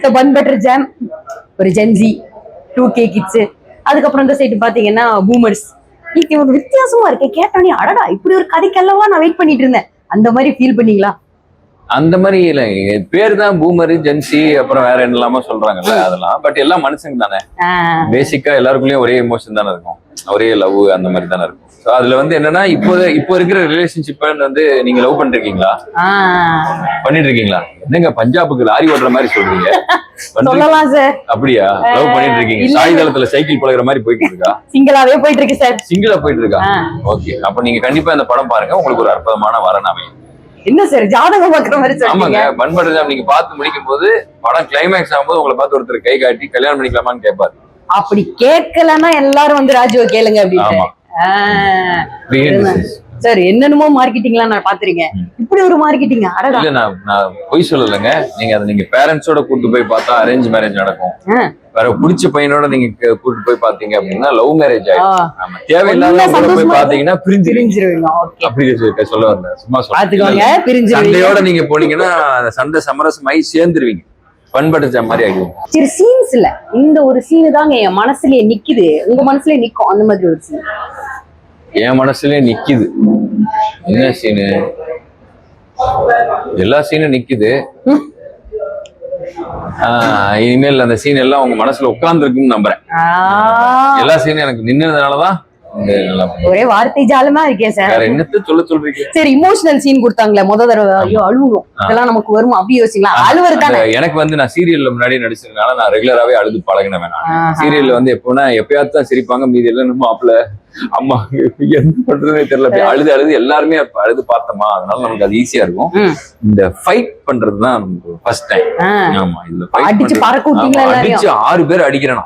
அடுத்த bun butter jam ஒரு gen Z 2K kids. அதுக்கப்புறம் இந்த சைடு பாத்தீங்கன்னா பூமர்ஸ். இது ஒரு வித்தியாசமா இருக்கு. கேட்டோன்னே அடடா இப்படி ஒரு கதைக்கல்லவா நான் வெயிட் பண்ணிட்டு இருந்தேன். அந்த மாதிரி ஃபீல் பண்ணீங்களா? அந்த மாதிரி இல்ல, பேர் தான் பூமர் ஜென்சி அப்புறம் வேற என்னலாமோ சொல்றாங்கல்ல அதெல்லாம். பட் எல்லாம் மனுஷங்க தானே, பேசிக்கா எல்லாருக்குள்ளயும் ஒரே எமோஷன் தானே இருக்கும், ஒரே லவ் அந்த மாதிரி தானே இருக்கும். அதுல வந்து என்னன்னா இப்போ இருக்கிற ரிலேஷன்ஷிப் வந்து நீங்க லவ் பண்ணிருக்கீங்களா? பண்ணிட்டு இருக்கீங்களா? என்னங்க பஞ்சாபுக்கு லாரி ஓட்டுற மாதிரி சொல்றீங்க? சொல்லலாம் சார். அப்படியா? லவ் பண்ணிட்டு இருக்கீங்க? சாய்தளத்துல சைக்கிள் பழகுற மாதிரி போயிட்டு இருக்கா? சிங்கிளாவே போயிட்டு இருக்கு சார். சிங்கிளா போயிட்டு இருக்கா? ஓகே, அப்ப நீங்க கண்டிப்பா இந்த படம் பாருங்க, உங்களுக்கு ஒரு அற்புதமான வரன் அமையும். என்ன சார் ஜாதகம் பாக்குற மாதிரி சொல்றீங்க? ஆமாங்க, பன் பட்டர் ஜாம் நீங்க பார்த்து முடிக்கும் போது படம் கிளைமேக்ஸ் ஆகும்போது உங்களை பார்த்து ஒருத்தர் கை காட்டி கல்யாணம் பண்ணிக்கலாமான்னு கேட்பாரு. அப்படி கேட்கலன்னா எல்லாரும் வந்து ராஜுவை கேளுங்க அப்படின்னு. சார் என்னென்னமோ மார்க்கெட்டிங்லாம் நான் பாத்துருக்கேன். இப்படி ஒரு மார்க்கெட்டிங் இல்ல, நான் பொய் சொல்லலைங்க. நீங்க பேரண்ட்ஸோட கூட்டு போய் பார்த்தா அரேஞ்ச் மேரேஜ் நடக்கும். வேற பிடிச்ச பையனோட நீங்க கூட்டு போய் பாத்தீங்க அப்படின்னா லவ் மேரேஜ் ஆயிடும். தேவையில்லாத போய் பாத்தீங்கன்னா பிரிஞ்சிருவீங்க. அப்படி சொல்ல வரல, சும்மா சொல்லுங்க. சண்டையோட நீங்க போனீங்கன்னா சண்டை சமரசமாயி சேர்ந்துருவீங்க. பன் பட்டர் ஜாம் மாதிரி ஆகிடும். சரி, சீன்ஸ் இல்ல, இந்த ஒரு சீனு தாங்க என் மனசுலயே நிக்குது. உங்க மனசுலயே நிக்கும் அந்த மாதிரி ஒரு சீன்? என் மனசுலயே நிக்குது. என்ன சீனு? எல்லா சீனும் நிக்குது. இனிமேல் அந்த சீன் எல்லாம் உங்க மனசுல உட்கார்ந்து இருக்குன்னு நம்புறேன். எல்லா சீனும் எனக்கு நின்னதுனாலதான் ஒரே வார்த்தை ஜாலமா இருக்கேன் சார். வேற என்னத்த சொல்றீங்க? சரி, இமோஷனல் சீன் கொடுத்தாங்களே முத தடவை, ஐயோ அழுவோம், இதெல்லாம் நமக்கு வரும் அப்படி யோசிங்களா? அழுவருக்கான எனக்கு வந்து நான் சீரியல்ல முன்னாடி நடிச்சதுனால நான் ரெகுலராவே அழுது பழகினேன். சீரியல்ல வந்து எப்போனா எப்பயாவது தான் சிரிப்பாங்க, மீதி எல்லாம் மாப்பிள்ள அம்மா என்ன பண்றதுன்னே தெரியல. அழுது எல்லாருமே அழுது பார்த்தோமா, அதனால நமக்கு அது ஈஸியா இருக்கும். இந்த ஃபைட் பண்றதுதான் ஃபர்ஸ்ட் டைம். ஆமா, இதுல அடிச்சு 6 பேர் அடிக்கிறேன்.